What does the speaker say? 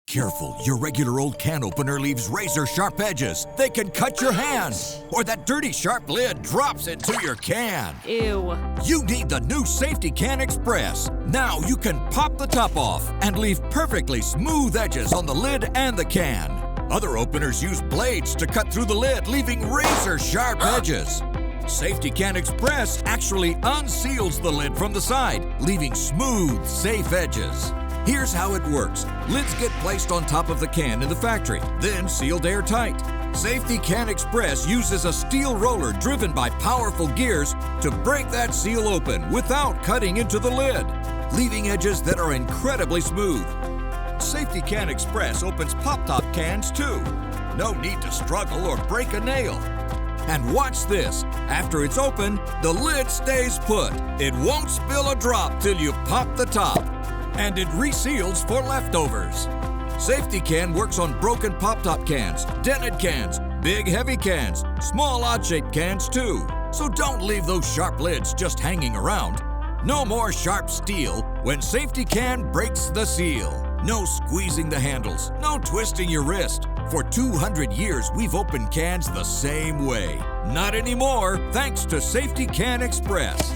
Careful, your regular old can opener leaves razor-sharp edges. They can cut your hand. Or that dirty, sharp lid drops into your can. Ew. You need the new Safety Can Express. Now you can pop the top off and leave perfectly smooth edges on the lid and the can. Other openers use blades to cut through the lid, leaving razor-sharp edges. Safety Can Express actually unseals the lid from the side, leaving smooth, safe edges. Here's how it works. Lids get placed on top of the can in the factory, then sealed airtight. Safety Can Express uses a steel roller driven by powerful gears to break that seal open without cutting into the lid, leaving edges that are incredibly smooth. Safety Can Express opens pop-top cans too. No need to struggle or break a nail. And watch this. After it's open, the lid stays put. It won't spill a drop till you pop the top. And it reseals for leftovers. Safety Can works on broken pop-top cans, dented cans, big heavy cans, small odd-shaped cans too. So don't leave those sharp lids just hanging around. No more sharp steel when Safety Can breaks the seal. No squeezing the handles, no twisting your wrist. For 200 years, we've opened cans the same way. Not anymore, thanks to Safety Can Express.